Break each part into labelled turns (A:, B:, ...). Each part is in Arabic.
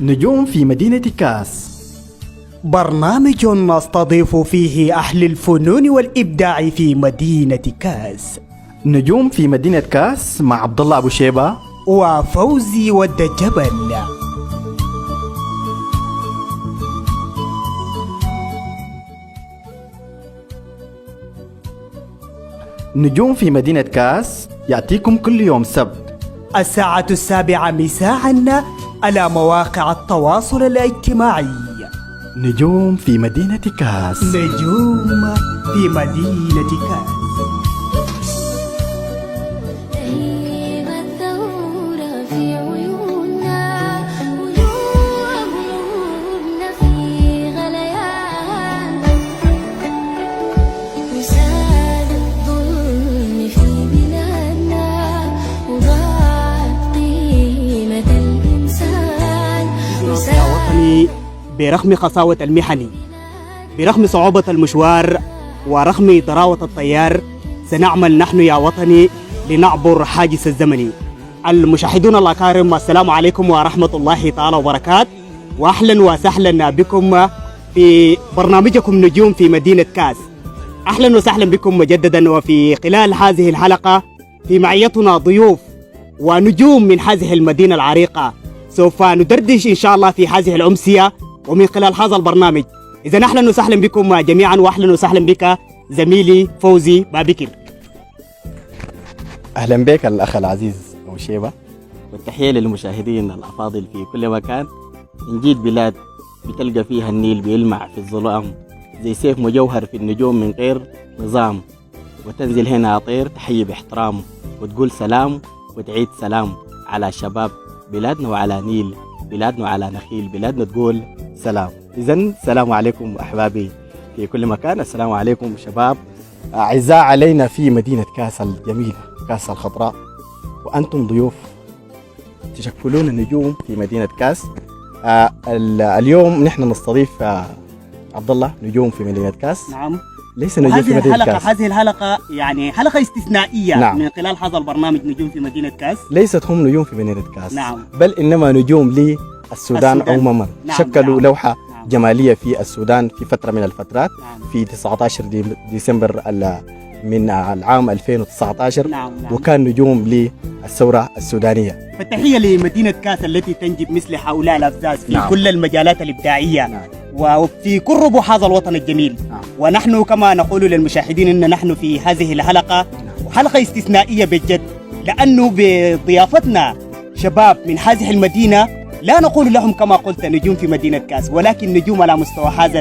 A: نجوم في مدينة كاس،
B: برنامج نستضيف فيه أهل الفنون والإبداع في مدينة كاس.
A: نجوم في مدينة كاس مع عبد الله أبو شيبة
B: وفوزي ود الجبل.
A: نجوم في مدينة كاس يأتيكم كل يوم سبت
B: الساعة 7 مساء على مواقع التواصل الاجتماعي.
A: نجوم في مدينة كاس.
B: نجوم في مدينة كاس. برغم قساوة المحن، برغم صعوبة المشوار، ورغم ضراوة التيار، سنعمل نحن يا وطني لنعبر حاجز الزمن. المشاهدون الأكارم، السلام عليكم ورحمة الله تعالى وبركاته، وأهلا وسهلا بكم في برنامجكم نجوم في مدينة كاس. أهلا وسهلا بكم مجددا، وفي خلال هذه الحلقة في معيتنا ضيوف ونجوم من هذه المدينة العريقة. سوف ندردش إن شاء الله في هذه الأمسية ومن خلال هذا البرنامج. إذا أهلا وسهلا بكم جميعا، وأهلا وسهلا بك زميلي فوزي بابكر.
A: أهلا بك الأخ العزيز أبو شيبة،
C: والتحية للمشاهدين الأفاضل في كل مكان. إن جيت بلاد بتلقى فيها النيل بيلمع في الظلام زي سيف مجوهر في النجوم من غير نظام، وتنزل هنا طير تحيي باحترام وتقول سلام وتعيد سلام على شباب بلادنا وعلى نيل بلادنا وعلى نخيل بلادنا، تقول سلام. إذن السلام عليكم أحبابي في كل مكان، السلام عليكم شباب
A: أعزاء علينا في مدينة كاس الجميلة، كاس الخضراء، وأنتم ضيوف تشكلون النجوم في مدينة كاس. اليوم نحن نستضيف عبد الله نجوم في مدينة كاس.
B: نعم،
A: ليس نجوم في مدينة كاس.
B: هذه الحلقة يعني حلقة استثنائية.
A: نعم.
B: من خلال هذا البرنامج نجوم في مدينة كاس،
A: ليست هم نجوم في مدينة كاس.
B: نعم.
A: بل إنما نجوم للسودان عموما.
B: نعم.
A: شكلوا
B: نعم.
A: لوحة
B: نعم.
A: جمالية في السودان في فترة من الفترات.
B: نعم.
A: في 19 ديسمبر من العام 2019.
B: نعم. نعم.
A: وكان نجوم للثورة السودانية.
B: فالتحية لمدينة كاس التي تنجب مثل هؤلاء الأفزاز في
A: نعم.
B: كل المجالات الإبداعية.
A: نعم.
B: وفي كل ربوع هذا الوطن الجميل.
A: نعم.
B: ونحن كما نقول للمشاهدين أن نحن في هذه الحلقة حلقة استثنائية بجد، لأنه بضيافتنا شباب من هذه المدينة لا نقول لهم كما قلت نجوم في مدينة كاس، ولكن نجوم على مستوى هذا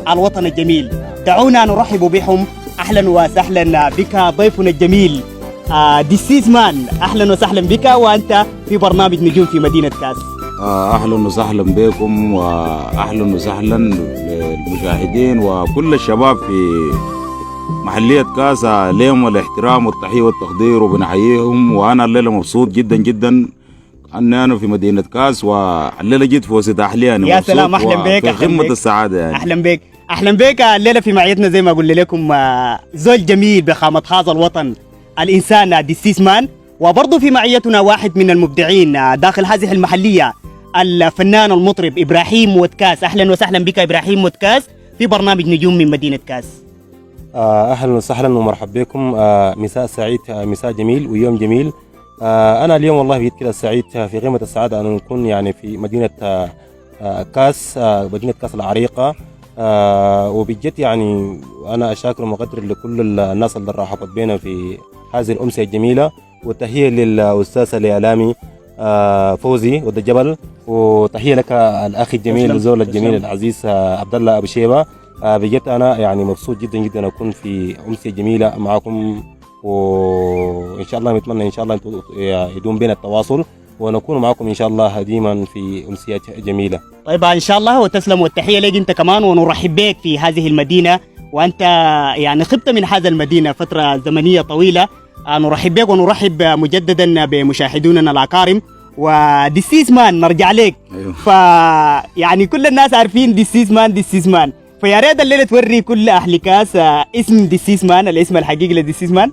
B: الوطن الجميل. دعونا نرحب بهم. أهلا وسهلا بك ضيفنا الجميل ديسيز مان، أهلا وسهلا بك وأنت في برنامج نجوم في مدينة كاس.
D: أهلا وسهلا بكم، وأهلا وسهلا للمشاهدين وكل الشباب في محلية كاس. لهم الاحترام والتحية والتقدير وبنحييهم، وأنا الليلة مبسوط جدا جدا أني أنا في مدينة كاس، والليلة جيت في وسط أهلي. يعني
B: يا سلام، أهلا بك،
D: في قمة السعادة يعني.
B: أهلا بك، أهلا بك. الليلة في معيتنا زي ما قلنا لكم زول جميل بخامة هذا الوطن، الإنسان ديسيز مان. وبرضه في معيتنا واحد من المبدعين داخل هذه المحلية، الفنان المطرب إبراهيم ودكاس. أهلا وسهلا بك إبراهيم ودكاس في برنامج نجوم من مدينة كاس.
E: أهلا وسهلا ومرحبا بكم. مساء سعيد، مساء جميل ويوم جميل. أنا اليوم والله بجد كده سعيد في قمة السعادة أن نكون يعني في مدينة كاس، مدينة كاس العريقة. وبجد يعني أنا أشاكر ومقدر لكل الناس اللي رحبت بينا في هذه الأمسية الجميلة. وتحية للأستاذ الإعلامي فوزي ود الجبل، وتحية لك الأخ الجميل الزول الجميل العزيز عبد الله أبو شيبة. بجد أنا يعني مبسوط جدا جدا أكون في أمسية جميلة معكم، وإن شاء الله نتمنى إن شاء الله يدوم بين التواصل ونكون معكم إن شاء الله ديما في أمسيات جميلة.
B: طيب إن شاء الله، وتسلم، والتحية لك أنت كمان، ونرحب بك في هذه المدينة، وأنت يعني خبت من هذا المدينة فترة زمنية طويلة. نرحب بك ونرحب مجددا بمشاهدوننا الأكارم. وديسيز مان نرجع لك.
D: أيوه.
B: يعني كل الناس عارفين ديسيز مان، فيا ريت الليلة توري كل أهل كاس اسم ديسيز مان، الاسم الحقيقي لديسيز مان.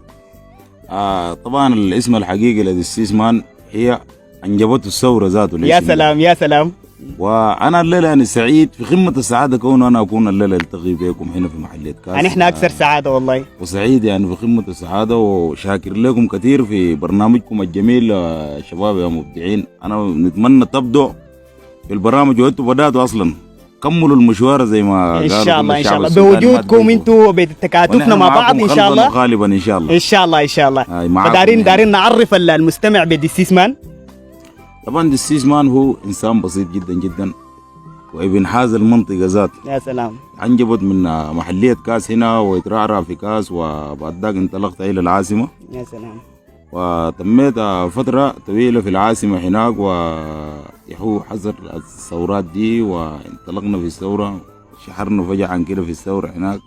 D: طبعا الاسم الحقيقي لديسيز مان هي أنجبته الثورة ذاته.
B: يا سلام يا سلام.
D: وانا الليله يعني سعيد في قمه السعاده كون انا اكون الليله التقي بكم هنا في محليه كاس.
B: يعني احنا اكثر سعاده والله.
D: وسعيد يعني في قمه السعاده وشاكر لكم كثير في برنامجكم الجميل يا شباب يا مبدعين. انا نتمنى تبدوا في البرامج وانتم بداتوا اصلا، كملوا المشوار زي ما
B: ان
D: قالوا
B: شاء الله ان شاء الله
D: السوداني
B: بوجودكم انتم وبتكاتفنا مع بعض ان شاء الله.
D: غالبا ان شاء الله
B: ان شاء الله ان شاء الله.
D: فدارين
B: دارين نعرف المستمع بديسيس مان.
D: طبعا ديسيس مان هو انسان بسيط جدا جدا وابن حاز المنطقه ذات.
B: يا سلام.
D: انجبت من محليه كاس هنا ويترعرع في كاس، وبعد ذاك انطلقت الى العاصمه.
B: يا سلام.
D: وتميت فتره طويله في العاصمه هناك، ويحو حصل الثورات دي وانطلقنا في الثوره، شحرنا فجأة كده في الثوره هناك.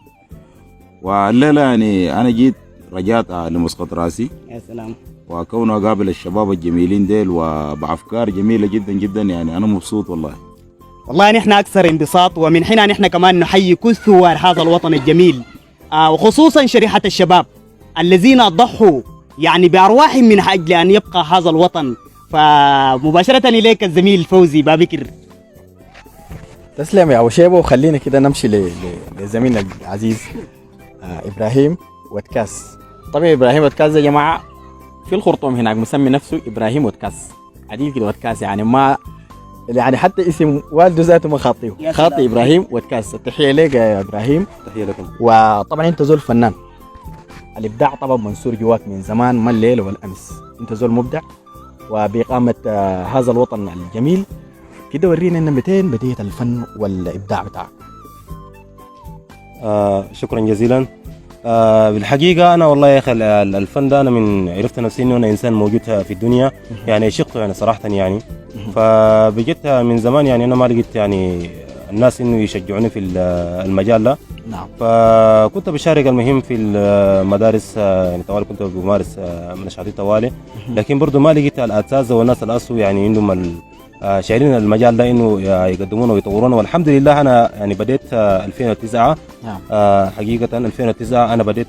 D: والليله يعني انا جيت رجعت لمسقط راسي.
B: يا سلام.
D: وكون اقابل الشباب الجميلين ديل وبافكار جميله جدا جدا، يعني انا مبسوط والله.
B: والله نحن اكثر انبساط، ومن هنا نحن كمان نحيي كل ثوار هذا الوطن الجميل، وخصوصا شريحه الشباب الذين ضحوا يعني بارواحهم من اجل ان يبقى هذا الوطن. فمباشره اليك الزميل فوزي بابكر.
A: تسلم يا ابو شيبه، وخلينا كده نمشي لزميلنا العزيز ابراهيم وتكاس.
C: طبعا ابراهيم وتكاس يا جماعه في الخرطوم هناك مسمي نفسه ابراهيم وتكاس، عديد كده وتكاس، يعني ما يعني حتى اسم والده ذاته ما خاطيه، خاطي ابراهيم وتكاس. التحيه لك يا ابراهيم.
E: تحيه لكم.
A: وطبعا انت زول فنان، الابداع طبعا منصور جواك من زمان، ما الليل والامس. انت زول مبدع، وبإقامة هذا الوطن الجميل كده ورينا ان 200 بديت الفن والابداع بتاعك.
E: شكرا جزيلا. بالحقيقة أنا والله يا أخي الفن ده أنا من عرفت نفسي إنه أنا إنسان موجود في الدنيا، يعني عشقته يعني صراحة يعني. فبجيت من زمان يعني أنا ما لقيت يعني الناس إنه يشجعوني في المجال ده.
A: نعم.
E: فكنت بشارك المهم في المدارس، يعني طوالي كنت بمارس نشاطي طوالي، لكن برضو ما لقيت الأساتذة والناس الأصل يعني عندهم شايلين المجال ده انه يقدمونه ويطورونه. والحمد لله انا يعني بديت 2009.
A: نعم.
E: حقيقه 2009 انا بديت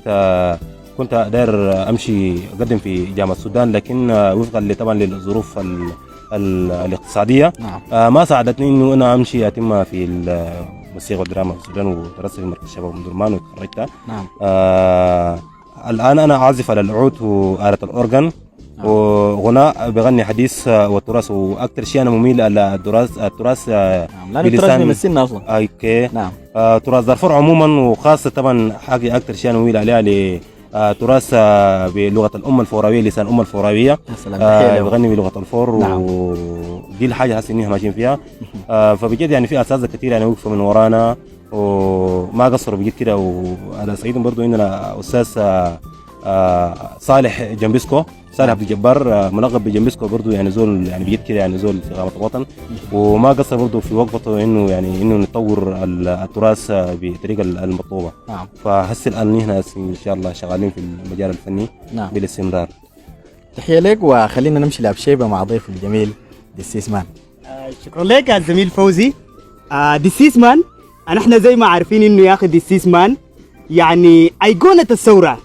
E: كنت داير امشي اقدم في جامعه السودان، لكن وفقا طبعا للظروف الاقتصاديه ما ساعدتني انه انا امشي اتم في الموسيقى والدراما في السودان، ودرست في مركز شباب ام درمان وتخرجت.
A: نعم.
E: الان انا اعزف على العود وآلة الاورجن وغناء بغني حديث والتراث، واكثر شيء انا مميل على التراث
A: لا التراث بيمثلنا اصلا.
E: اوكي.
A: نعم.
E: تراث دارفور عموما، وخاصه طبعا حاجه اكثر شيء انا مميل عليها لتراث بلغه الام الفوراويه، لسان الام الفوراويه. بغني بلغه الفور.
A: نعم.
E: ودي الحاجه حاسس اني ماشيين فيها. فبجد يعني في اساتذه كثير يعني وقفوا من ورانا وما قصروا بجد كده. وانا سعيد برضو ان انا استاذ صالح جنبسكو، صالح عبد الجبار ملقب بجنبسكو برضو، يعني زول يعني بجد كده يعني زول في إقامة الوطن، وما قصر برضو في وقفته انه يعني انه نطور التراث بطريقه المطلوبه.
A: نعم.
E: فهسه الان هنا ان شاء الله شغالين في المجال الفني.
A: نعم.
E: بالاستمرار.
A: تحيه لك، وخلينا نمشي لابشيبه مع ضيف الجميل ديسيس مان.
B: شكرا لك يا زميل فوزي. ديسيس مان نحن زي ما عارفين انه يا اخي ديسيس مان يعني ايقونه الثوره،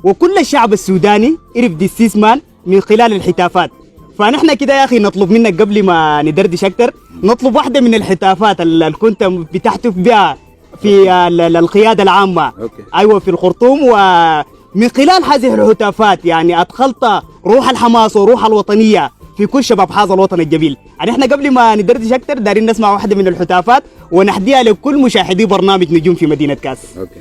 B: وكل الشعب السوداني عرف ديسيس مان من خلال الحتافات. فنحن كده يا اخي نطلب منك قبل ما ندردش اكتر، نطلب واحده من الحتافات اللي كنت بتحتف بها في القياده العامه.
D: أوكي.
B: ايوه في الخرطوم، ومن خلال هذه الهتافات يعني ادخلت روح الحماس وروح الوطنيه في كل شباب هذا الوطن الجميل. يعني احنا قبل ما ندردش اكتر دارين نسمع واحده من الهتافات ونحديها لكل مشاهدي برنامج نجوم في مدينه كاس.
D: اوكي.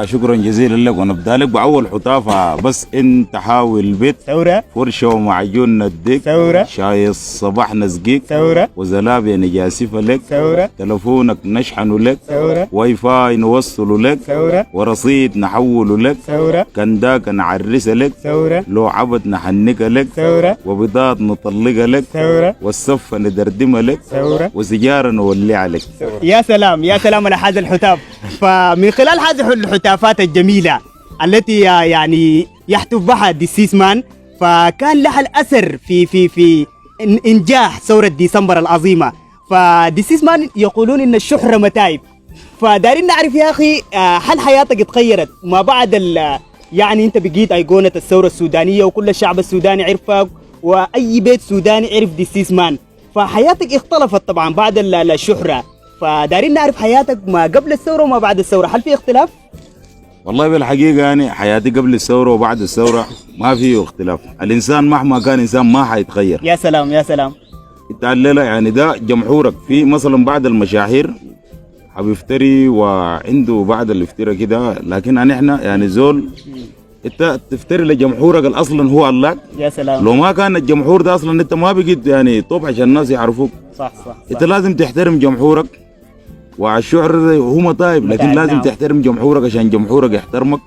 D: شكرا جزيلا لك، ونبدا لك باول حطافه. بس انت حاول بيت
B: ثوره،
D: فرشه ومعجون نديك،
B: ثوره،
D: شاي الصباح نسقيك،
B: ثوره،
D: وزلابيه نجاسفه لك،
B: ثوره،
D: تلفونك نشحنه لك،
B: ثوره،
D: واي فاي نوصله لك،
B: ثوره،
D: ورصيد نحوله لك،
B: ثوره،
D: كنداك نعرسه لك،
B: ثوره،
D: لو عبد نحنكه لك،
B: ثوره،
D: وبيضات نطلقه لك،
B: ثوره،
D: والصفه ندردمه لك،
B: ثوره،
D: وسيجاره نولعها لك.
B: يا سلام يا سلام على هذا الحتاف. فمن خلال هذه الحتافات الجميلة التي يعني يحتف بها ديسيس مان، فكان لها الأثر في إنجاح ثورة ديسمبر العظيمة. فديسيس مان يقولون إن الشهرة متاعب، فدارين نعرف يا أخي هل حياتك اتغيرت ما بعد يعني أنت بقيت أيقونة الثورة السودانية وكل الشعب السوداني عرفك، وأي بيت سوداني عرف ديسيس مان. فحياتك اختلفت طبعا بعد الشهرة، فدارين نعرف حياتك ما قبل الثورة وما بعد الثورة، هل في اختلاف؟
D: والله بالحقيقة يعني حياتي قبل الثورة وبعد الثورة ما في اختلاف. الإنسان مهما كان إنسان ما حيتغير.
B: يا سلام يا سلام.
D: انت الليلة يعني ده جمهورك في مثلا بعض المشاهير حبيفتري وعنده بعض الافتراء كده، لكن احنا يعني زول انت تفتري لجمهورك الاصلا هو الله.
B: يا سلام.
D: لو ما كان الجمهور ده اصلا انت ما بقيت يعني طب عشان الناس يعرفوك.
B: صح.
D: انت لازم تحترم جمهورك، والشعر هو مطايب، لكن لازم
B: نعم.
D: تحترم جمهورك عشان جمهورك يحترمك،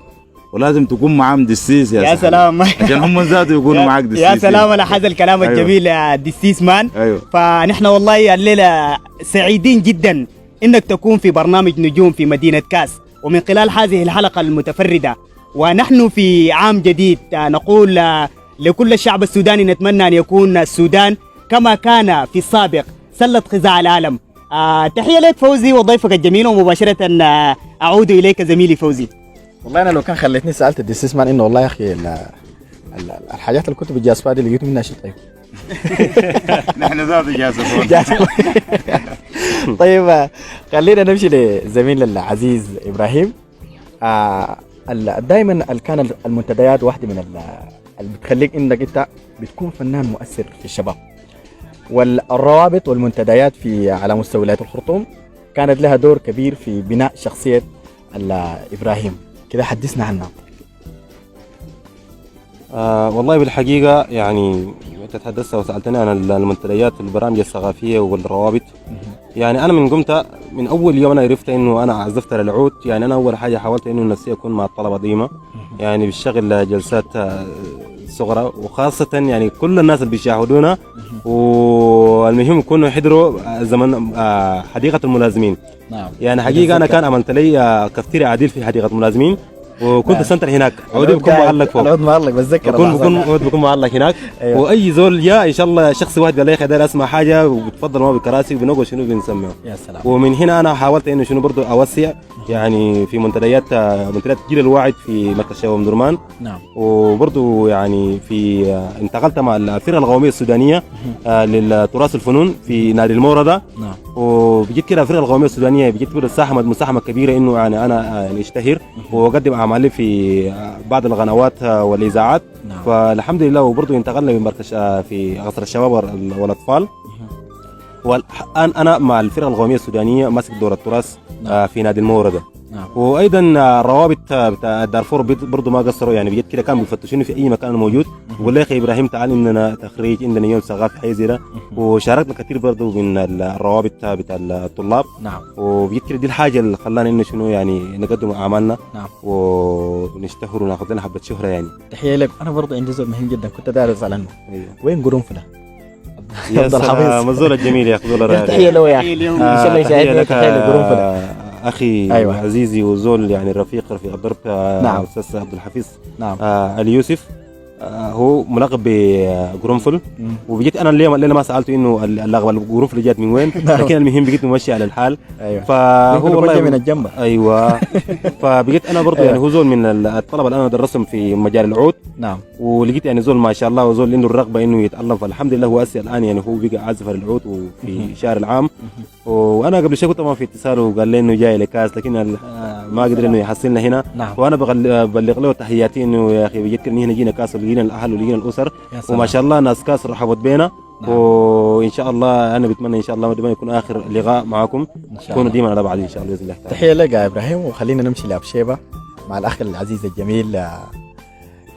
D: ولازم تكون معاهم دسيس
B: يا سلام.
D: عشان هم ذاته يكونوا معاك دسيس.
B: يا سلام على هذا الكلام
D: أيوة.
B: الجميل يا دسيس مان.
D: ايوه.
B: فنحن والله الليلة سعيدين جدا انك تكون في برنامج نجوم في مدينة كاس، ومن خلال هذه الحلقة المتفردة ونحن في عام جديد نقول لكل الشعب السوداني نتمنى أن يكون السودان كما كان في السابق سلة خزاع العالم. تحية لك فوزي وضيفك الجميل، ومباشرة أعود إليك زميلي فوزي.
A: والله انا لو كان خليتني سالت الدسيس مان انه والله يا اخي الحاجات اللي كنت بتجاسفها دي لقيته منها شيء طيب.
D: نحن ذاته جاسفون.
A: طيب خلينا نمشي لزميل العزيز ابراهيم. دائما كان المنتديات واحده من اللي بتخليك انك انت بتكون فنان مؤثر في الشباب، والروابط والمنتديات في على مستوى ولايه الخرطوم كانت لها دور كبير في بناء شخصيه ابراهيم. كده حدثنا عنها.
E: والله بالحقيقة يعني أنت تحدثت وسألتني عن المنتديات والبرامج الثقافية والروابط. يعني أنا من قمت من أول يوم أنا عرفت إنه أنا عزفت على العود، يعني أنا أول حاجة حاولت إنه نفسي أكون مع الطلبة ديما، يعني بالشغل جلسات صغرى، وخاصة يعني كل الناس اللي بيشاهدونا، والمهم يكونوا يحضروا زمن حديقة الملازمين.
A: نعم.
E: يعني حقيقة أنا كان عملت لي كافتيريا عديل في حديقة الملازمين، وكنت سنتر هناك. عودي بكون معلق فوق.
A: العود معلق بتذكر.
E: بكون معلق هناك.
A: أيوة.
E: واي زول جاء ان شاء الله شخص واحد قال لي خير اسمع حاجه وبتفضل ما بكراسي وبنقعد شنو بنسميه.
A: يا سلام.
E: ومن هنا انا حاولت انه شنو برضه اوسع يعني في منتديات جيل الواعد في مركز شباب ام درمان.
A: نعم.
E: وبرضه يعني في انتقلت مع الفرقه القوميه السودانيه للتراث الفنون في نادي الموردة.
A: نعم.
E: وبجيت كده الفرقه القوميه السودانيه بجيت كده مساحه كبيره انه يعني انا يعني اشتهر واقدم اعمالي في بعض القنوات والاذاعات.
A: نعم.
E: فالحمد لله. وبرضه انتقلنا من مركز في قصر الشباب والاطفال، والان انا مع الفرقه القوميه السودانيه ماسك دور التراث. نعم. في نادي الموردة.
A: نعم.
E: وايضا الروابط بتاع دارفور برضه ما قصروا، يعني بجد كده كانوا بيفتشوني في اي مكان موجود، بقول لي يا اخي ابراهيم تعال عندنا تخريج، عندنا يوم ثقافي حي زي ده. وشاركنا كثير برضه من الروابط بتاع الطلاب.
A: نعم.
E: وبجد كده دي الحاجه اللي خلانا انه شنو يعني نقدم اعمالنا.
A: نعم.
E: ونشتهر وناخذ لنا حبه شهره يعني.
A: تحيه لك. انا برضه عندي زول مهم جدا كنت داير اسال عنه.
E: أيوه.
A: وين قرنفله؟
E: يا سلام الزول الجميل يا اخي زول
A: تحيه له يا اخي. ان شاء الله يساعدنا. تحيه لقرنفله
E: اخي.
A: أيوة.
E: عزيزي وزول يعني رفيق الدرب.
A: نعم.
E: استاذ عبد الحفيظ.
A: نعم.
E: علي يوسف. هو ملقب بقرنفل. وبجيت انا الليله ما سالته انه اللغه القرنفل جات من وين، لكن المهم بقيت ممشي على الحال.
A: ايوه.
E: فهو
A: والله من الجنب.
E: ايوه. فبقيت انا برضه يعني هو زول من الطلبه اللي انا درسهم في مجال العود.
A: نعم.
E: ولقيت يعني زول ما شاء الله، وزول عنده الرغبه انه يتالف، فالحمد لله هو اسي الان يعني هو بقى عازف للعود وفي شهر العام. وانا قبل شوي كنت ما في اتصال وقال لي انه جاي لكاس، لكن ما قدر انه يحصلنا هنا.
A: نعم.
E: وانا ببلغ له تحياتي انه يا اخي بجد هنا جينا كاس ولقينا الاهل ولقينا الاسر، وما شاء الله ناس كاس رحبت بينا. نعم. وان شاء الله انا بتمنى ان شاء الله ما يكون اخر لقاء معكم، تكونوا ديما على بعض ان شاء الله باذن الله.
A: تحيه لك يا ابراهيم. وخلينا نمشي لابشيبه مع الاخ العزيز الجميل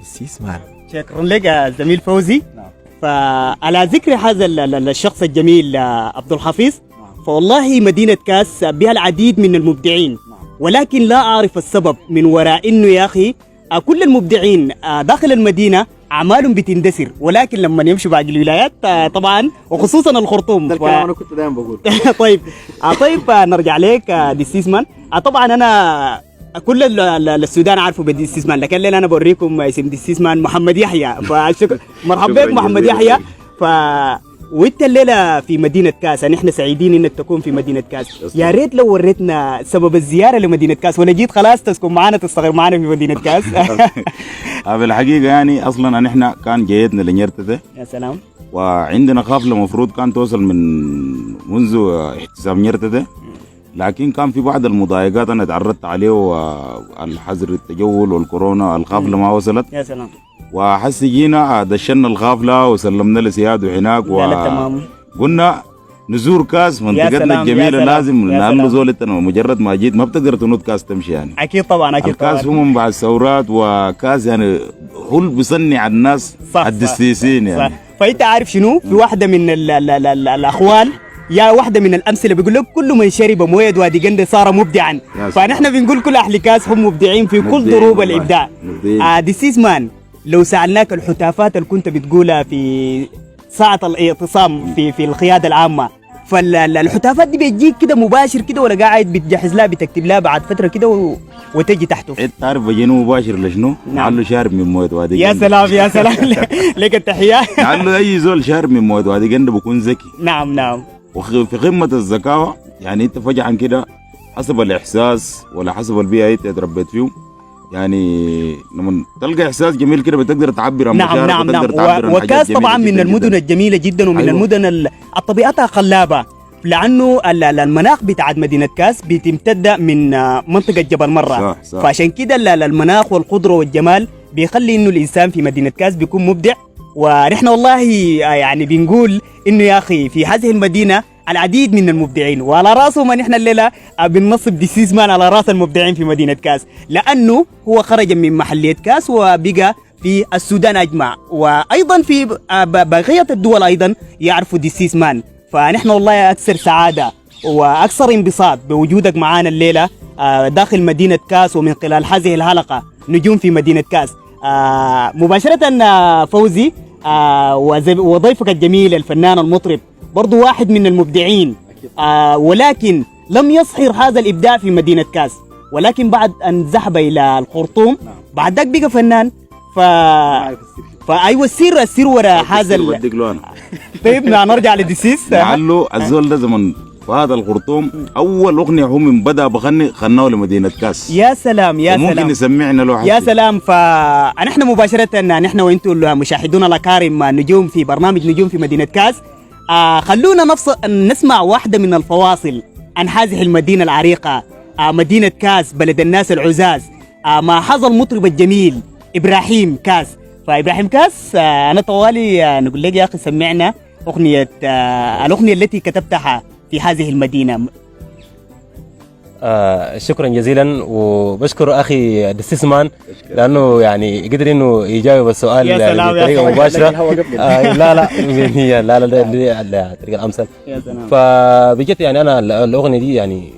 A: السيس مان.
B: شكرا لك يا زميل فوزي. نعم. فعلى ذكر هذا الشخص الجميل عبد الحفيظ، فوالله مدينة كاس بها العديد من المبدعين، ولكن لا أعرف السبب من وراء إنه يا أخي كل المبدعين داخل المدينة أعمالهم بتندثر، ولكن لما يمشوا باقي الولايات طبعا وخصوصا الخرطوم.
A: ده الكلام أنا كنت دائما بقول.
B: طيب نرجع لك ديسيسمان. طبعا أنا كل السودان عارفوا بديسيسمان، لكن انا بوريكم اسم ديسيسمان محمد يحيى. فشكرا. مرحبا بك محمد يحيى. وانت الليله في مدينه كاس، يعني احنا سعيدين انك تكون في مدينه كاس. يا ريت لو وريتنا سبب الزياره لمدينه كاس، ولا جيت خلاص تسكن معنا تستقر معنا في مدينه كاس؟
D: بالحقيقه يعني اصلا احنا كان جيتنا لنيرتته،
B: يا سلام.
D: وعندنا قافله مفروض كان توصل منذ احتساب نيرتته، لكن كان في بعض المضايقات انا تعرضت عليه، والحظر التجول والكورونا، القافله ما وصلت.
B: يا سلام.
D: وحس جينا دشنا القافله وسلمنا لسياده هناك،
B: تمام.
D: قلنا نزور كاس منطقتنا الجميله، لازم نعمل زول. مجرد ما جيت ما بتقدر تنوض كاس تمشي يعني.
B: اكيد طبعا، اكيد طبعا.
D: الكاس هو من بعد الثورات، وكاس يعني هو اللي بيصنع الناس الدسيسين يعني.
B: صح. فانت عارف شنو؟ في واحده من الاخوال، يا واحده من الامثله بيقول لك كل من شرب مويه وادي قنده صار مبدعا. فنحن بنقول كل اهل كاس هم مبدعين في كل ضروب الابداع. ديسيس مان، لو سالناك الحتافات اللي كنت بتقولها في ساعه الاعتصام في القياده العامه، فالحتافات دي بتجيك كده مباشر كده، ولا قاعد بتجهز لها بتكتب لها بعد فتره كده وتجي تحته؟
D: انت تعرف بجينه مباشر لشنو؟ نعم. شارب من مويه وادي
B: يا سلام يا سلام. لك التحيه.
D: نعم. اي زول شارب من مويه وادي قنده بكون ذكي.
B: نعم نعم.
D: وفي قمه الذكاوه، يعني انت فجأة كده حسب الاحساس ولا حسب البيئه انت تربيت فيه، يعني لما تلقى احساس جميل كده بتقدر تعبر عن مشاعرك.
B: نعم نعم. وكاس طبعا من المدن الجميله جدا، ومن المدن الطبيعتها خلابه، لانه المناخ بتاعت مدينه كاس بتمتد من منطقه جبل مره. صح. فعشان كده المناخ والخضره والجمال بيخلي انه الانسان في مدينه كاس بيكون مبدع. ونحن والله يعني بنقول انه يا اخي في هذه المدينه العديد من المبدعين، وعلى راسهم نحن الليله بننصب ديسيس مان على راس المبدعين في مدينه كاس، لانه هو خرج من محليه كاس وبقى في السودان اجمع، وايضا في بقيه الدول ايضا يعرفوا ديسيس مان. فنحن والله اكثر سعاده واكثر انبساط بوجودك معنا الليله داخل مدينه كاس، ومن خلال هذه الحلقه نجوم في مدينه كاس. مباشره فوزي، وضيفك الجميل الفنان المطرب برضو واحد من المبدعين، ولكن لم يصهر هذا الإبداع في مدينة كاس، ولكن بعد أن ذهب إلى الخرطوم بعد ذاك بقى فنان. فأيوة السر وراء هذا طيب نرجع لديسيس.
D: لعله الزول ده زمن فهذا الخرطوم أول أغنية هو من بدأ بغني خناه لمدينة كاس.
B: يا سلام يا سلام.
D: ممكن يسمعنا له
B: يا سلام. فنحن مباشرة نحن وأنتم المشاهدون الأكارم نجوم في برنامج نجوم في مدينة كاس، خلونا نسمع واحدة من الفواصل عن هذه المدينة العريقة، مدينة كاس بلد الناس العزاز، مع هذا المطرب الجميل إبراهيم كاس. فإبراهيم كاس، أنا طوالي نقول لك يا أخي سمعنا الأغنية التي كتبتها في هذه المدينة.
E: شكرا جزيلا، وبشكر اخي دسيسمان لانه يعني قدر انه يجاوب السؤال بطريقه مباشره. لا هي لا الطريقه الامثل. فبجد يعني انا الاغنيه دي يعني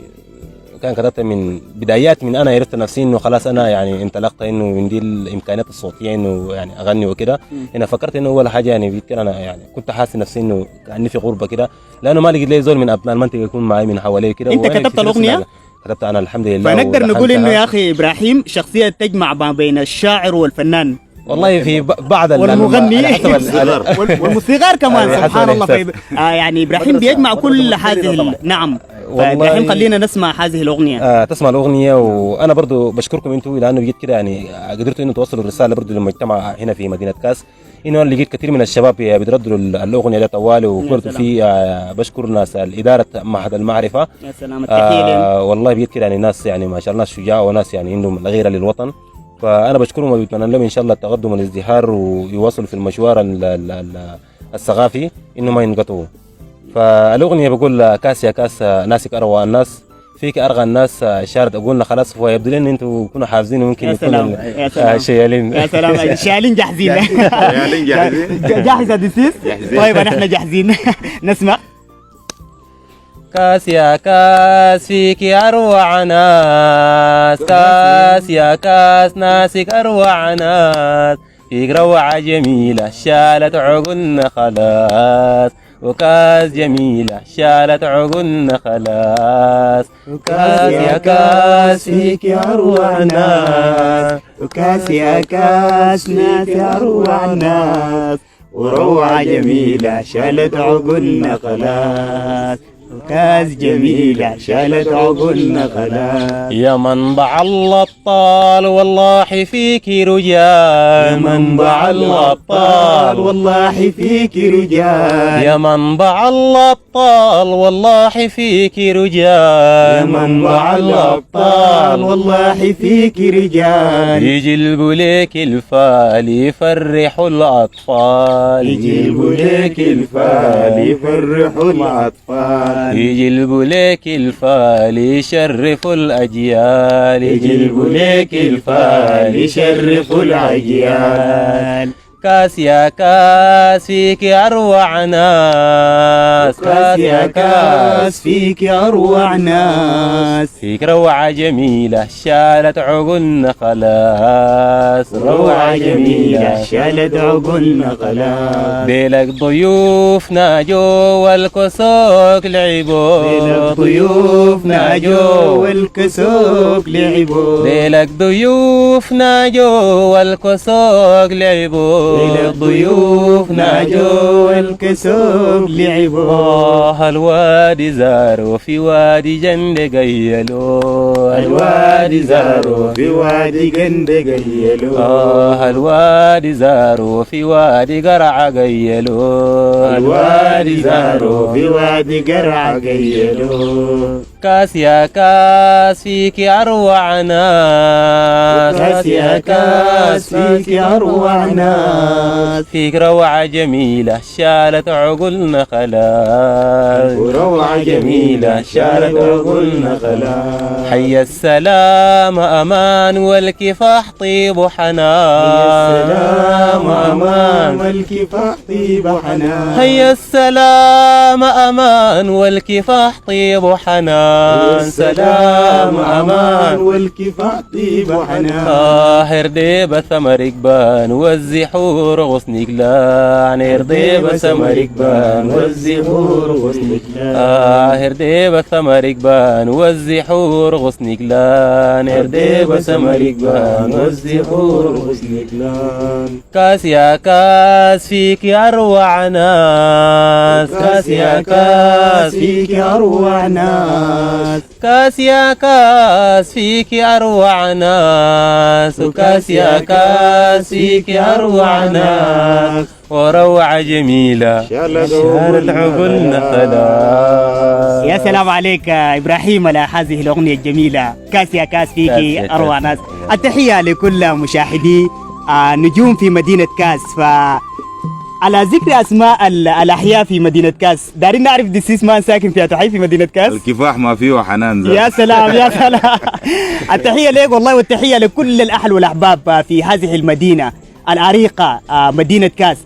E: كان كتبتها من بدايات، من انا عرفت نفسي انه خلاص انا يعني انطلقت انه من دي الامكانيات الصوتيه انه يعني اغني وكده. انا فكرت انه اول حاجه يعني بيتكلم انا يعني كنت حاسس نفسي انه كاني في غربه كده، لانه ما لقيت لي زول من ابناء المنطقه يكون معي من حوالي كده.
B: انت كتبت الاغنيه؟
E: كتبت انا الحمد لله.
B: فنقدر نقول انه يا اخي ابراهيم شخصيه تجمع ما بين الشاعر والفنان.
E: والله في بعض
B: والمغني والموسيقار كمان سبحان الله. يعني ابراهيم بيجمع كل هذه. نعم. ابراهيم خلينا نسمع هذه الاغنيه.
E: تسمع الاغنيه، وانا برضو بشكركم انتم لانه جيت كده يعني قدرتوا انه توصلوا الرساله برضو للمجتمع هنا في مدينه كاس، انه انا لقيت كثير من الشباب بيرددوا الاغنيه دي طوال. وبرضو في بشكر ناس الاداره معهد المعرفه.
B: يا سلام التحيه
E: والله بجد كده يعني ناس يعني ما شاء الله ناس شجاع وناس يعني عندهم غيره للوطن. فانا بشكرهم وبتمنى لهم ان شاء الله التقدم والازدهار، ويواصلوا في المشوار الثقافي انه ما ينقطعوا. فالاغنيه بقول كاس يا كاس ناسك اروى الناس، فيك ارغى الناس شارد اقولنا خلاص. فيبدو لي ان انتم تكونوا حافظين وممكن يكونوا شيالين.
B: يا سلام شيالين جاهزين. جاهز ديسيس. طيب نحن جاهزين. نسمع.
E: كاس يا كاس فيك أروع ناس، كاس يا كاس ناسك أروع ناس، فيك روعة جميلة شالت عقولنا خلاص، وكاس جميلة شالت عقولنا خلاص. وكاس يا كاس فيك أروع ناس،
B: وكاس يا كاس ناس أروع ناس، وروعة جميلة شالت عقولنا خلاص، وكاس جميلة شالت عقولنا خلاص.
E: يا منبع الأبطال والله فيك رجال،
B: يا منبع الأبطال والله فيك رجال،
E: يا منبع الأبطال والله فيك رجال،
B: يا منبع الأبطال والله فيك رجال.
E: يجلبوا لك الفال يفرحوا الأطفال،
B: يجيبوا لك الفال يفرحوا الأطفال،
E: يجلبوا لك الفال يشرفوا الأجيال،
B: يجيبوا لك الفال يشرفوا الأجيال.
E: كاس يا كاس فيك أروع ناس،
B: كاس يا كاس فيك أروع ناس،
E: فيك روعة جميلة شالت عقولنا خلاص،
B: روعة جميلة شالت عقولنا خلاص.
E: ديلك ضيوفنا جوا الكسوك لعبوا،
B: ديلك ضيوفنا جوا الكسوك لعبوا،
E: ديلك ضيوفنا جوا الكسوك لعبوا،
B: ديلك ضيوفنا جوا الكسوك لعبوا.
E: الوادي زاروا في وادي جند قيلوا،
B: الوادي زاروا في وادي جند قيلوا،
E: الوادي زاروا في وادي قرع قيلوا،
B: الوادي زاروا في وادي قرع قيلوا.
E: كاس يا كاس فيك أروع ناس،
B: كاس يا كاس فيك أروع ناس،
E: فيك روعة جميلة شالت عقولنا خلاص،
B: وروعة جميلة شالت عقولنا خلاص.
E: حي السلام أمان والكفاح طيب وحنان،
B: السلام أمان والكفاح طيب وحنان،
E: حي السلام أمان والكفاح طيب وحنان،
B: السلام أمان والكفاح طيب وحنان.
E: هرديب ثمر قبان والزحور غصن قلان، هرديب ثمر قبان
B: والزحور غصن قلان،
E: هرديب ثمر قبان والزحور غصن قلان، هرديب ثمر قبان
B: والزحور غصن قلان.
E: كاس يا كاس فيك أروع ناس،
B: كاس يا كاس فيك أروع ناس،
E: كاس يا كاس فيك أروع ناس، وكاس يا كاس فيك أروع ناس، وروعة جميلة شالت عقولنا خلاص.
B: يا سلام عليك إبراهيم على هذه الأغنية الجميلة. كاس يا كاس فيك أروع ناس. التحية لكل مشاهدي نجوم في مدينة كاس. على ذكر اسماء الاحياء في مدينه كاس، دارين نعرف دسيس مان ساكن في تحي في مدينه كاس.
D: الكفاح ما فيه حنان زي.
B: يا سلام يا سلام. التحيه لك والله، والتحيه لكل الاهل والاحباب في هذه المدينه العريقه مدينه كاس.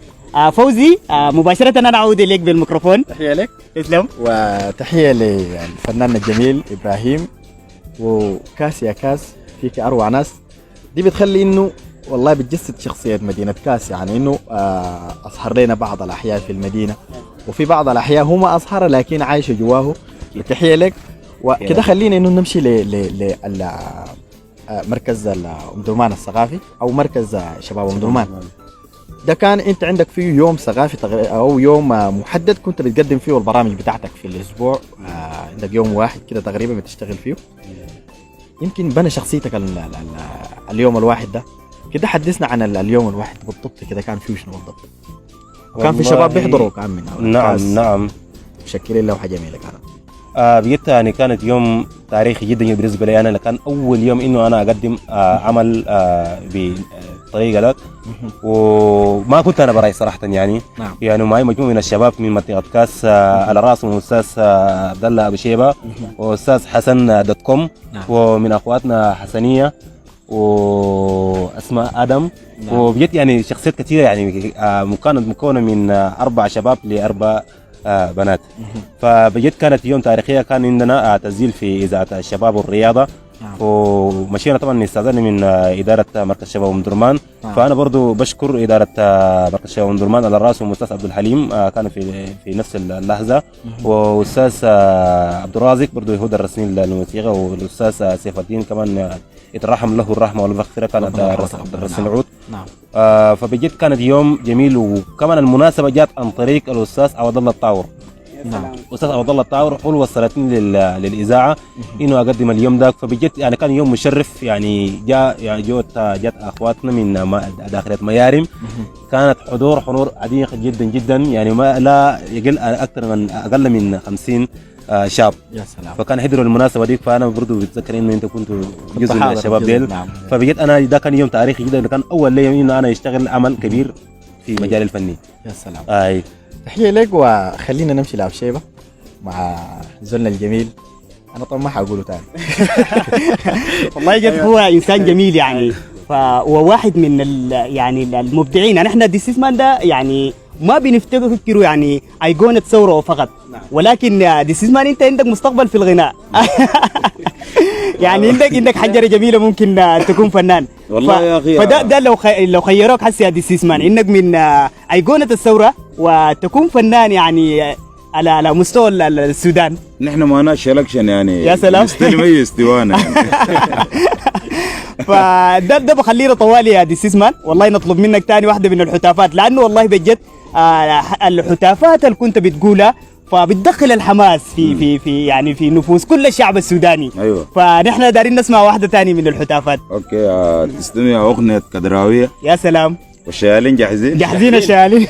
B: فوزي مباشره انا اعود اليك بالميكروفون.
A: تحية لك.
B: تسلم.
A: وتحية للفنان الجميل إبراهيم. وكاس يا كاس فيك أروع ناس، دي بتخلي إنه والله بتجسد شخصية مدينة كاس، يعني إنه أظهر لنا بعض الأحياء في المدينة، وفي بعض الأحياء هو ما أظهرها لكن عايشة جواه. تحية لك. وكده خلينا إنه نمشي ل مركز أم درمان الثقافي أو مركز شباب أم درمان. ده كان انت عندك فيه يوم ثقافي او يوم محدد كنت بتقدم فيه البرامج بتاعتك في الاسبوع. عندك يوم واحد كده تقريبا بتشتغل فيه، يمكن بنى شخصيتك اليوم الواحد ده. كده حدثنا عن اليوم الواحد بالضبط، كده كان فيه شنو بالضبط؟ وكان في شباب بيحضروا كان من
E: نعم
A: مشكلين لوحة جميلة كانت.
E: بجد يعني كانت يوم تاريخي جدا بالنسبه لي انا، كان اول يوم انه انا اقدم عمل بطريقه لك، وما كنت انا براي صراحه يعني.
A: نعم.
E: يعني معي مجموعه من الشباب من منطقه كاس، على راسهم الاستاذ عبد الله ابو شيبه واستاذ حسن .com.
A: نعم.
E: ومن اخواتنا حسنيه واسماء ادم.
A: نعم.
E: وبجد يعني شخصيات كثيره، يعني مكونه من 4 شباب ل4 بنات. فبجد كانت يوم تاريخيه، كان عندنا تسجيل في اذاعه الشباب والرياضه. ومشينا طبعا استاذني من اداره مركز شباب ام درمان. فانا برضو بشكر اداره مركز شباب ام درمان على راسهم الاستاذ عبد الحليم، كان في نفس اللحظه، واستاذ عبد الرازق برضو هو درسني الموسيقى، والاستاذ سيف الدين كمان يترحم له الرحمه والمغفره، كانت السنعود.
A: نعم.
E: فبجد كانت يوم جميل. وكمان المناسبه جات عن طريق الاستاذ عوض الله الطاور.
A: نعم.
E: استاذ عوض الله الطاور هو وصلتني للاذاعه انه اقدم اليوم ذاك. فبجد يعني كان يوم مشرف. يعني جات اخواتنا من داخليه ميارم، كانت حضور عديد جدا جدا، يعني ما لا يقل اقل من 50 شاب.
A: يا سلام.
E: فكان حضروا المناسبه دي. فانا برضو بتذكر انه انت كنت جزء من الشباب ديل.
A: نعم.
E: فبجد انا ده كان يوم تاريخي جدا، كان اول لي انه انا اشتغل عمل كبير في مجال الفني.
A: يا سلام.
E: اي
A: تحيه لك. وخلينا نمشي لعب شيبه مع زولنا الجميل. انا طبعا ما حقوله تاني.
B: والله جد هو انسان جميل يعني. فواحد من يعني المبدعين. احنا ديسيسمان ده يعني ما بنفتكره يعني ايقونة ثورة فقط، ولكن ديسيسمان انت عندك مستقبل في الغناء. يعني عندك حنجرة جميلة، ممكن تكون فنان
D: والله يا اخي.
B: فده لو خيروك حسي يا ديسيسمان انك من ايقونة الثورة وتكون فنان يعني على مستوى السودان.
D: نحن ما ناش الكشن يعني.
B: يا سلام.
D: نستلم اي استوانا.
B: فده بخلينا طوالي يا ديسيسمان. والله نطلب منك تاني واحدة من الحتافات، لأنه والله بجد الحتافات اللي كنت بتقولها فبتدخل الحماس في يعني في نفوس كل الشعب السوداني.
D: ايوه.
B: فنحن دارين نسمع واحدة تاني من الحتافات.
D: اوكي. تستمع اغنية كدراوية.
B: يا سلام.
D: والشيالين جاهزين؟
B: جاهزين الشيالين.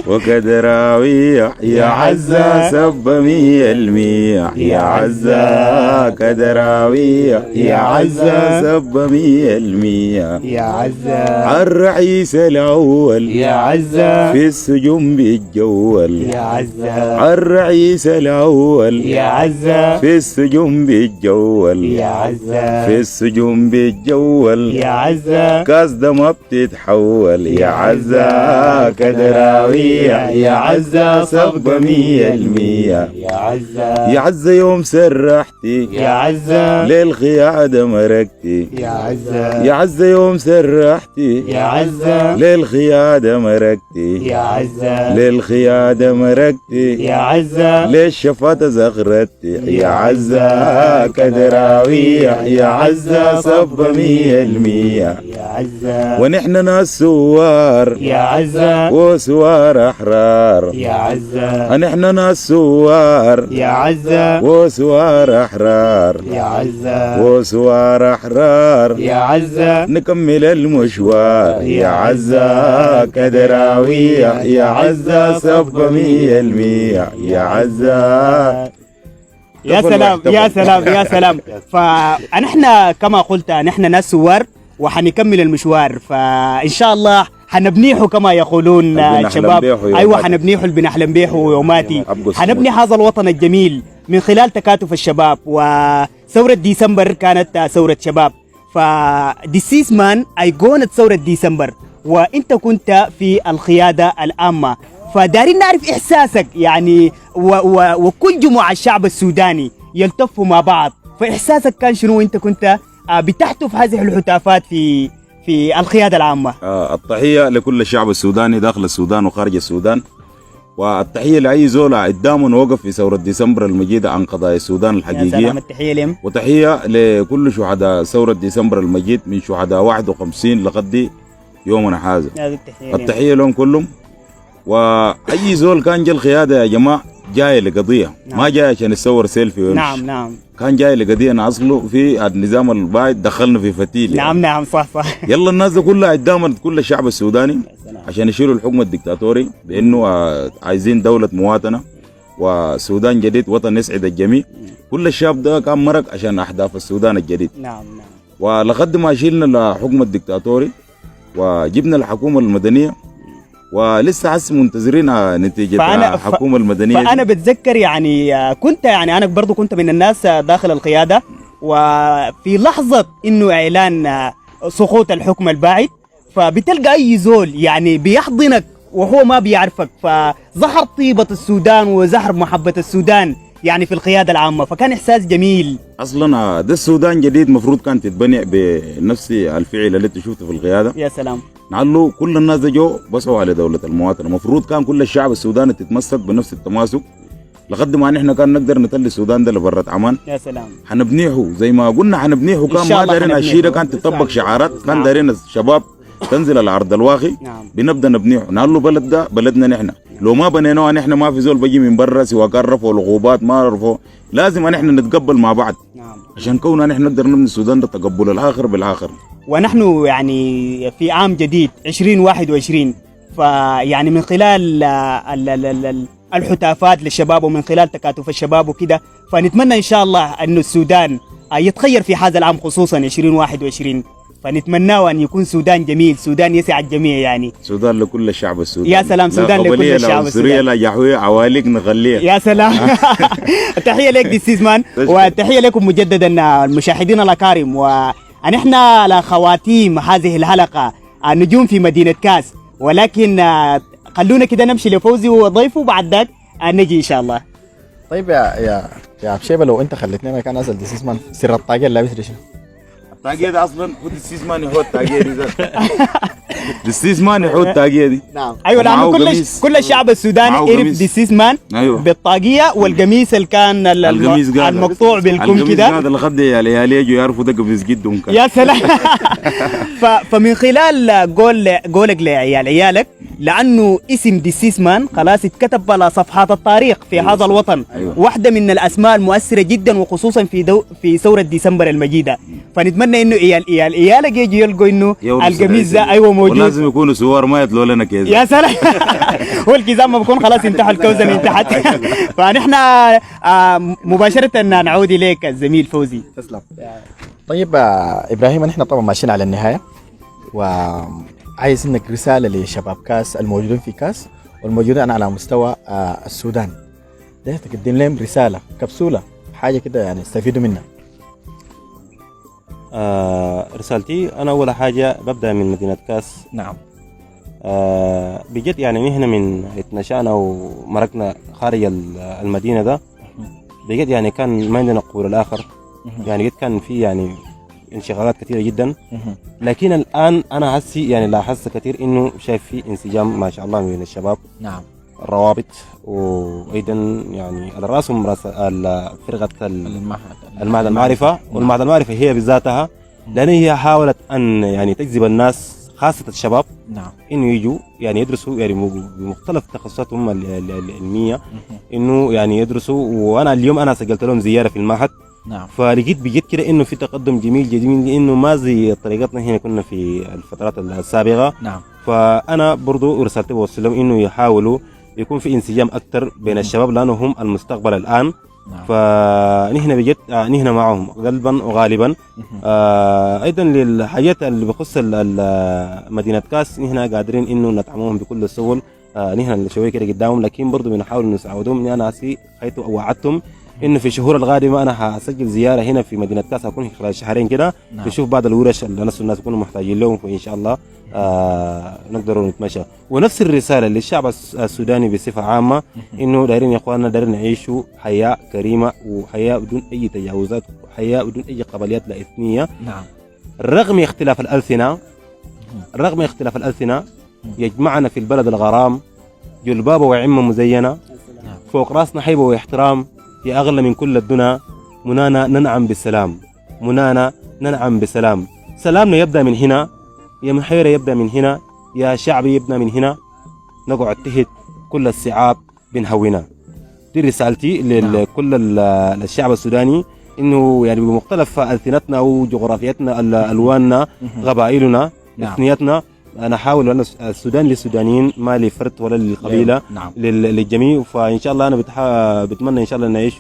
D: وكدراوية يا عزة سب 100%. يا عزة كدراوية يا عزة سب 100%.
B: يا عزة
D: الرئيس الأول
B: يا عزة
D: في السجون بيتجول.
B: يا عزة
D: الرئيس الأول
B: يا عزة
D: في السجون بيتجول.
B: يا عزة
D: في السجون بيتجول.
B: يا عزة
D: كاس ده ما بتتحول. يا عزة كدراوية يا عزة صب 100%.
B: يا عزة
D: يا عزة يوم سرحتي
B: يا عزة
D: للخيادة مرقتي.
B: يا عزة
D: يا عزة يوم سرحتي
B: يا عزة
D: للخيادة مرقتي.
B: يا عزة
D: للخيادة مرقتي.
B: يا عزة
D: ليش شفات زغرتي. يا عزة كدراوية يا عزة صب 100%.
B: يا عزة
D: ونحن ناس سوار
B: يا عزة
D: وسوار أحرار.
B: يا عزة
D: نحن ناس سوار
B: يا عزة
D: وسوار أحرار.
B: يا عزة
D: وسوار أحرار.
B: يا عزة
D: نكمل المشوار. يا عزة كدراوية يا عزة صب 100%. يا عزة.
B: يا سلام يا سلام يا سلام. فنحن كما قلت نحن ناس سوار وحنكمل المشوار، فإن شاء الله حنبنيحه كما يقولون الشباب. أيوة حنبنيحه اللي بنحلم بيه ويوماتي. حنبني هذا الوطن الجميل من خلال تكاتف الشباب. وثورة ديسمبر كانت ثورة شباب، فديسيسمان أيقونة ثورة ديسمبر، وأنت كنت في القيادة العامة. فدارين نعرف إحساسك يعني وكل جموع الشعب السوداني يلتفوا مع بعض، فإحساسك كان شنو أنت كنت بتحتف هذه الهتافات في القيادة العامة؟
D: التحية لكل الشعب السوداني داخل السودان وخارج السودان، والتحية لأي زول قدامه وقف في ثورة ديسمبر المجيدة عن قضايا السودان الحقيقية.
B: يا سلام. التحية لهم.
D: وتحية لكل شهداء ثورة ديسمبر المجيد من شهداء 51 لغد يومنا هذا. التحية لهم كلهم. وأي زول كان جا القيادة يا جماعة جاي لقضية. نعم. ما جاي عشان يصور سيلفي ويمشي.
B: نعم نعم.
D: كان جاي لقضية نعصله في النظام البايد دخلنا في فتيل.
B: نعم يعني. نعم صح صح.
D: يلا الناس كلها قدام كل الشعب السوداني عشان يشيلوا الحكم الدكتاتوري بانه عايزين دولة مواطنة وسودان جديد وطن يسعد الجميع. كل الشعب ده كان مرق عشان اهداف السودان الجديد.
B: نعم نعم.
D: ولقد ما شيلنا الحكم الدكتاتوري وجبنا الحكومة المدنية ولسه حس منتظرين نتيجة الحكومة المدنية.
B: فأنا بتذكر يعني كنت يعني أنا برضو كنت من الناس داخل القيادة، وفي لحظة إنه إعلان سقوط الحكم الباعث فبتلقى أي زول يعني بيحضنك وهو ما بيعرفك، فظهر طيبة السودان وظهر محبة السودان يعني في القيادة العامة، فكان إحساس جميل.
D: أصلا ده السودان جديد مفروض كانت تتبني بنفس الفعل اللي انت شفته في القيادة.
B: يا سلام.
D: نعلو كل الناس جو بصوا على دولة المواطنة. مفروض كان كل الشعب السوداني تتمسك بنفس التماسك لقد ما نحن كان نقدر نطلع السودان ده لبرة عمان.
B: يا سلام.
D: حنبنيه زي ما قلنا حنبنيه. كان ما دارين الشيء ده كان تطبق شعارات. كان دارين الشباب تنزل العرض الواقي. بنبدا نبنيه نقول له بلد ده بلدنا نحن. لو ما بنيناه نحن ما في زول بيجي من برا سواء كان رفعوا العقوبات ما رفعوا. لازم نحن نتقبل مع بعض. عشان كوننا نحن نقدر نبني السودان ده تقبل الاخر بالاخر.
B: ونحن يعني في عام جديد 2021 فيعني من خلال الحتافات للشباب ومن خلال تكاتف الشباب وكده فنتمنى ان شاء الله انه السودان يتغير في هذا العام خصوصا 2021 فنتمناه ان يكون سودان جميل سودان يسع الجميع يعني
D: سودان لكل الشعب السوداني.
B: يا سلام سودان لكل الشعب السوداني.
D: لا جحوية عوالق نخليها.
B: يا سلام. تحية لك دي سيزمان وتحية لكم مجددا المشاهدين الأكارم ونحن على خواتيم هذه الحلقة النجوم في مدينة كاس ولكن خلونا كده نمشي لفوزي وضيفه بعد ذاك نجي ان شاء الله.
A: طيب يا بشيبه لو انت خليتني مكان اسال دي سيزمان سر الطاقيه اللي لابس شنو؟
D: الطاقيه دي اصلا هو السيزمان يحط الطاقيه دي السيزمان يحط الطاقيه دي.
B: نعم ايوه لانه كل الشعب السوداني عرف دي سيزمان
D: أيوة.
B: بالطاقيه والقميص اللي كان المقطوع بالكم كده.
D: هذا اللي خد العيال يجوا يعرفوا ده قميص جدهم كان.
B: يا سلام. فمن خلال قولك لعيالك لانه اسم دي سيزمان خلاص اتكتب على صفحات التاريخ في هذا الوطن.
D: أيوة.
B: واحده من الاسماء المؤثره جدا وخصوصا في ثوره ديسمبر المجيده فنتمنى انه عيالك يجوا يلقوا انه القميص ده ايوه موجود
D: ولازم يكونوا صور ما يطلعوا لنا كذا.
B: يا سلام. هو الكزام ما بكون خلاص انتهى الكوزه من تحت. فنحن مباشره نعود اليك الزميل فوزي.
A: تسلم. طيب ابراهيم نحن طبعا ماشيين على النهايه وعايز انك رساله لشباب كاس الموجودين في كاس والموجودين على مستوى السودان ده تقدم لهم رساله كبسوله حاجه كده يعني يستفيدوا منها.
E: رسالتي أنا أول حاجة ببدأ من مدينة كاس.
A: نعم.
E: بجد يعني نحن من اتنشأنا ومرقنا خارج المدينة ده بجد يعني كان ما عندنا قبول الآخر يعني قد كان في يعني انشغالات كثيرة جدا لكن الآن أنا حسي يعني لاحظت كثير إنه شايف في انسجام ما شاء الله من الشباب.
A: نعم.
E: الروابط وأيضا يعني على رأسهم فرقة المعهد المعرفة والمعهد المعرفة هي بذاتها لأن هي حاولت أن يعني تجذب الناس خاصة الشباب.
A: نعم.
E: إنه يجوا يعني يدرسوا يعني بمختلف تخصصاتهم العلمية إنه يعني يدرسوا وأنا اليوم أنا سجلت لهم زيارة في المعهد.
A: نعم.
E: فلقيت بجد كده إنه في تقدم جميل جميل إنه ما زي طريقتنا هنا كنا في الفترات السابقة.
A: نعم.
E: فأنا برضو رسالتي بوصل لهم إنه يحاولوا يكون في انسجام أكتر بين الشباب لأنه هم المستقبل الآن.
A: نعم.
E: فنحن بجد نحن معهم قلبا وغالبا. أيضا للحاجات اللي بخص مدينة كاس نحن قادرين إنه ندعمهم بكل السبل. نحن شوية كده قدامهم لكن برضو بنحاول نساعدهم. أنا حيث وعدتهم إنه في الشهور القادمة أنا هسجل زيارة هنا في مدينة كاس هكون خلال شهرين كده. نعم. نشوف بعض الورش اللي الناس يكونوا محتاجين لهم فإن شاء الله نقدر نتمشى. ونفس الرسالة للشعب السوداني بصفة عامة إنه دايرين يا إخواننا دايرين نعيشوا حياة كريمة وحياة بدون أي تجاوزات وحياة بدون أي قبليات لا إثنية.
A: نعم.
E: رغم اختلاف الألسنة يجمعنا في البلد الغرام جلبابة وعمة مزينة فوق راسنا حيبة واحترام يا أغلى من كل الدنا منانا ننعم بسلام. سلامنا يبدأ من هنا يا محيرة يبدأ من هنا يا شعبي يبدأ من هنا نقعد تحت كل الصعاب بنهونا. دي رسالتي لكل الشعب السوداني إنه يعني بمختلف ألسنتنا وجغرافيتنا ألواننا قبائلنا إثنياتنا أنا أحاول أن السودان للسودانيين ما لفرد ولا للقبيلة. نعم. للجميع. فإن شاء الله أنا بتمنى إن شاء الله نعيش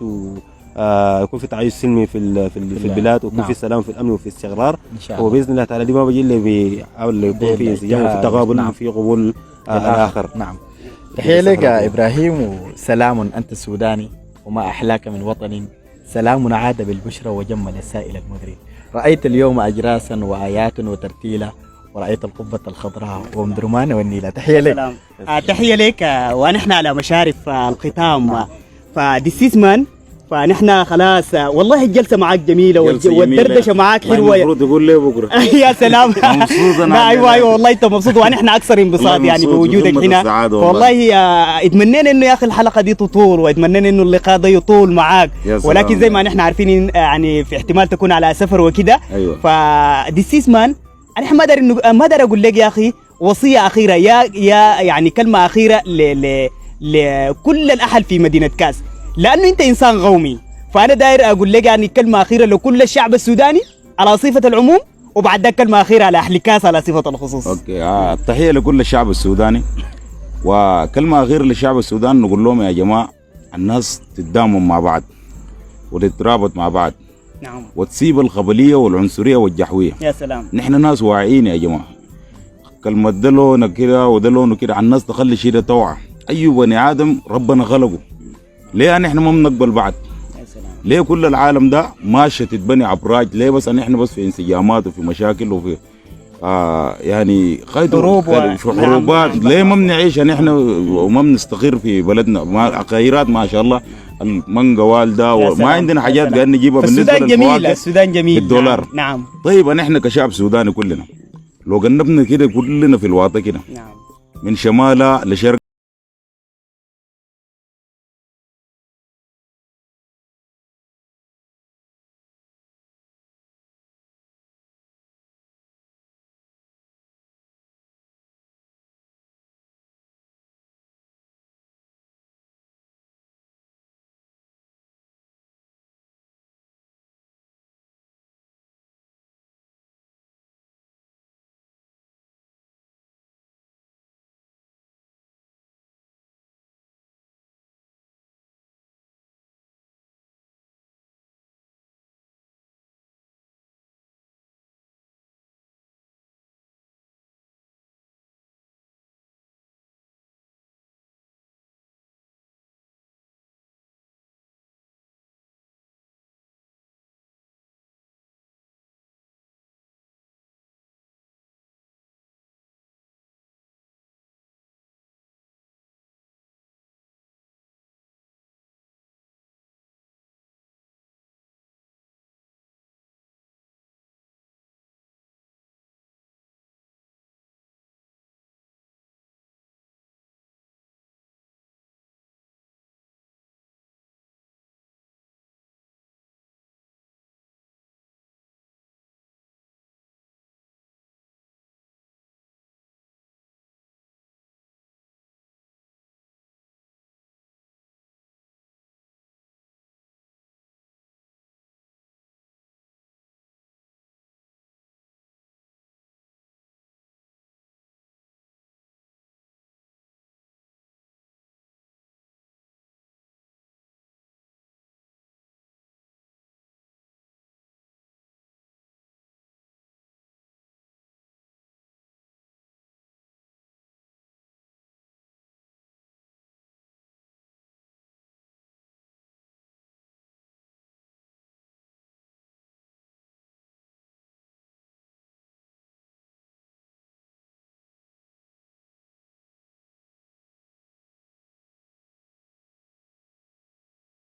E: يكون في تعايش سلمي في البلاد ويكون في سلام في الأمن وفي الاستقرار وبإذن الله تعالى دي ما بيجي اللي بيحاول يكون في انسجام وفي تقابل وفي قبول الآخر.
A: نعم. تحية لك يا إبراهيم وسلام أنت السوداني وما أحلاك من وطن سلام عاد بالبشرى وجمل السائل المدري رأيت اليوم أجراسا وآيات وترتيلا ورأيت القبة الخضراء ومدرمان والنيلة. تحية لك.
B: تحية لك ونحن على مشارف الختام. فدي سيزمان فنحن خلاص والله الجلسه معاك جميله
D: جلسة جميلة.
B: والدردشه معاك حلوه.
D: المفروض تقول لي بكره.
B: يا سلام.
D: مبسوط أنا.
B: لا ايوه والله انت مبسوط ونحن اكثر انبساط
D: والله
B: يعني
D: مبسوط
B: بوجودك
D: بقمة
B: هنا.
D: السعادة والله.
B: والله اتمنينا انه يا اخي الحلقه دي تطول، واتمنينا انه اللقاء ده يطول معاك،
D: يا سلام.
B: ولكن زي ما نحن عارفين يعني في احتمال تكون على سفر وكده.
D: أيوة.
B: فديسيس مان انا ما اقدر اقول لك يا اخي وصيه اخيره يا يعني كلمه اخيره لكل الاهل في مدينه كاس، لانه انت انسان قومي. فانا داير اقول لك يعني كلمه اخيره لكل الشعب السوداني على صفه العموم، وبعد ذلك كلمه اخيره على اهل كاس على صفه الخصوص.
D: اوكي التحيه لكل الشعب السوداني، وكلمه اخيره للشعب السوداني نقول لهم يا جماعه الناس تتضامن مع بعض وتترابط مع بعض،
B: نعم
D: وتسيب القبليه والعنصريه والجحويه.
B: يا سلام.
D: نحن ناس واعيين يا جماعه. كلمه ده لونه كده وده لونه كده على الناس تخلي شيء ده توعى. اي بني ادم ربنا خلقه، ليه نحن ما بنقبل بعض؟
B: يا سلام.
D: ليه كل العالم ده ماشيه تتبني عبراج؟ ليه بس نحن بس في انسجامات وفي مشاكل وفي يعني
B: حروب
D: في حروبات؟
B: نعم.
D: ليه ما بنعيش نحن وما بنستقر في بلدنا؟ ما خيرات ما شاء الله، المانجا والده وما عندنا حاجات قاعدين نجيبها بالنسبه
B: السودان جميل،
D: للفواكه
B: السودان جميل
D: بالدولار.
B: نعم.
D: طيب نحن كشعب سوداني كلنا لو قلبنا كده كلنا في الواطه كده
B: نعم
D: من شمالها لشرق